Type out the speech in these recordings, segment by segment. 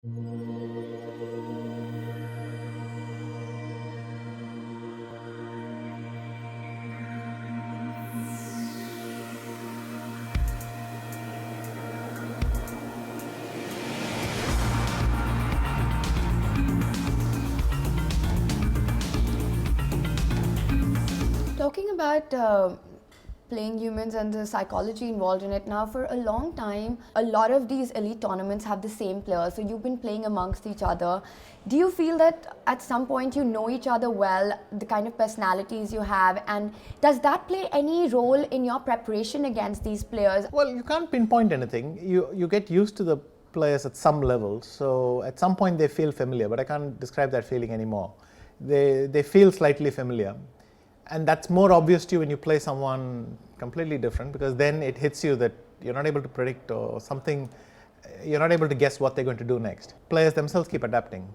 Talking about playing humans and the psychology involved in it, now for a long time, a lot of these elite tournaments have the same players. So you've been playing amongst each other. Do you feel that at some point you know each other well, the kind of personalities you have, and does that play any role in your preparation against these players? Well, you can't pinpoint anything. You get used to the players at some level. So at some point they feel familiar, but I can't describe that feeling anymore. They feel slightly familiar. And that's more obvious to you when you play someone completely different, because then it hits you that you're not able to predict or something, you're not able to guess what they're going to do next. Players themselves keep adapting.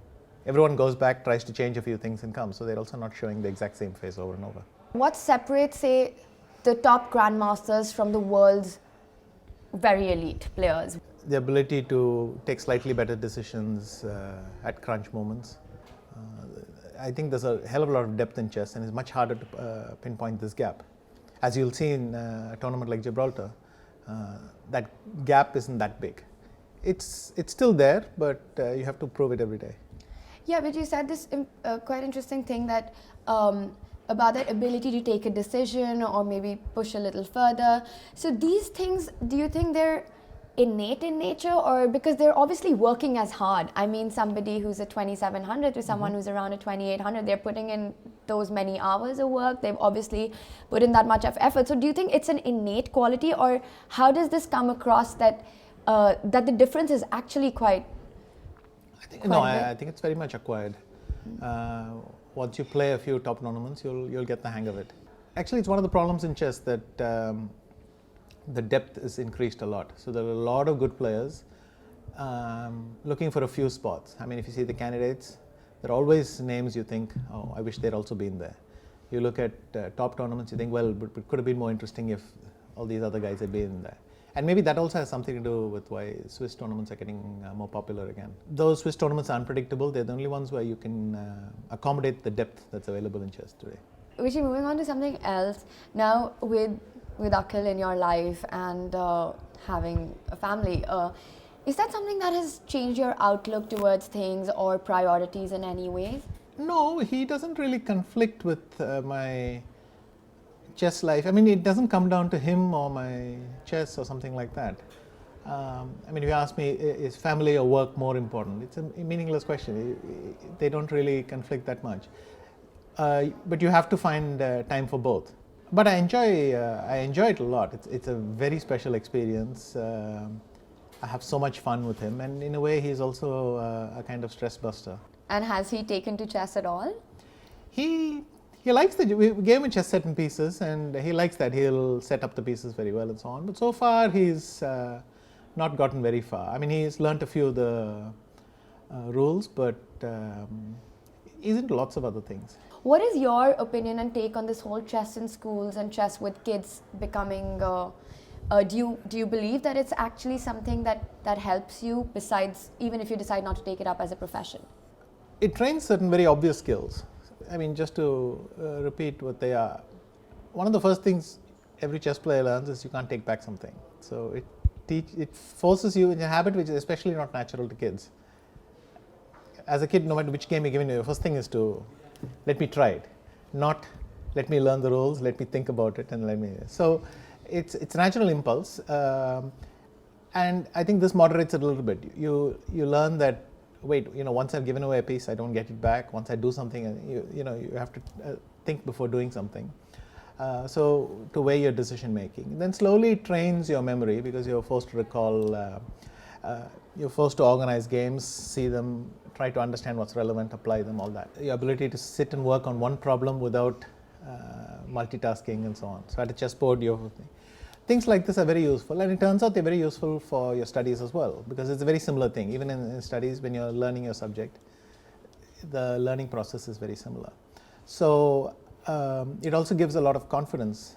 Everyone goes back, tries to change a few things and comes, so they're also not showing the exact same face over and over. What separates, say, the top grandmasters from the world's very elite players? The ability to take slightly better decisions at crunch moments. I think there's a hell of a lot of depth in chess, and it's much harder to pinpoint this gap. As you'll see in a tournament like Gibraltar, that gap isn't that big. It's still there, but you have to prove it every day. Yeah, but you said this quite interesting thing that about that ability to take a decision or maybe push a little further. So these things, do you think they're innate in nature, or because they're obviously working as hard? I mean, somebody who's a 2700 to someone who's around a 2800, they're putting in those many hours of work. They've obviously put in that much of effort. So do you think it's an innate quality, or how does this come across that that the difference is actually quite? I think it's very much acquired. Once you play a few top tournaments, you'll get the hang of it. Actually, it's one of the problems in chess that the depth is increased a lot. So there are a lot of good players looking for a few spots. I mean, if you see the candidates, there are always names you think, oh, I wish they'd also been there. You look at top tournaments, you think, well, but it could have been more interesting if all these other guys had been there. And maybe that also has something to do with why Swiss tournaments are getting more popular again. Those Swiss tournaments are unpredictable. They're the only ones where you can accommodate the depth that's available in chess today. Vishy, moving on to something else. Now, with Akhil in your life and having a family, is that something that has changed your outlook towards things or priorities in any ways? No, he doesn't really conflict with my chess life. I mean, it doesn't come down to him or my chess or something like that. I mean, if you ask me, is family or work more important? It's a meaningless question. They don't really conflict that much. But you have to find time for both. But I enjoy it a lot. It's a very special experience. I have so much fun with him, and in a way, he's also a kind of stress buster. And has he taken to chess at all? He likes we gave him a chess set in pieces, and he likes that. He'll set up the pieces very well and so on. But so far, he's not gotten very far. I mean, he's learnt a few of the rules, but he's into lots of other things. What is your opinion and take on this whole chess in schools and chess with kids becoming? Do you believe that it's actually something that helps you, besides even if you decide not to take it up as a profession? It trains certain very obvious skills. I mean, just to repeat what they are. One of the first things every chess player learns is you can't take back something. So it forces you in a habit which is especially not natural to kids. As a kid, no matter which game you're given, the first thing is to let me try it, not let me learn the rules, let me think about it, and let me. So it's a natural impulse, and I think this moderates it a little bit. You learn that, wait, once I've given away a piece, I don't get it back. Once I do something, you have to think before doing something. So to weigh your decision making. Then slowly it trains your memory, because you're forced to recall, you're forced to organize games, see them, try to understand what's relevant, apply them, all that. Your ability to sit and work on one problem without multitasking and so on. So at a chessboard, things like this are very useful, and it turns out they're very useful for your studies as well, because it's a very similar thing. Even in studies, when you're learning your subject, the learning process is very similar. So it also gives a lot of confidence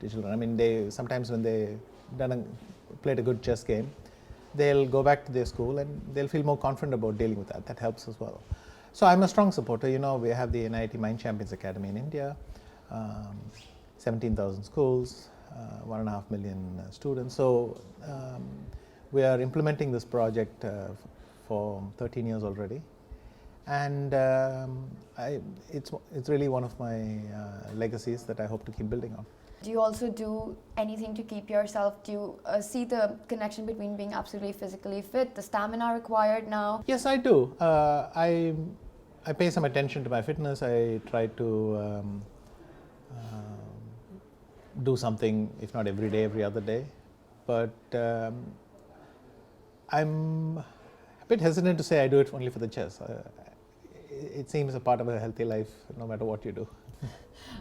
to children. I mean, sometimes when they played a good chess game, they'll go back to their school and they'll feel more confident about dealing with that. That helps as well. So I'm a strong supporter. You know, we have the NIT Mind Champions Academy in India, 17,000 schools, 1.5 million students. So we are implementing this project for 13 years already, and it's really one of my legacies that I hope to keep building on. Do you also do anything to keep yourself? Do you see the connection between being absolutely physically fit, the stamina required now? Yes, I do. I pay some attention to my fitness. I try to do something, if not every day, every other day. But I'm a bit hesitant to say I do it only for the chess. It seems a part of a healthy life, no matter what you do.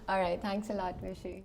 All right, thanks a lot, Vishy.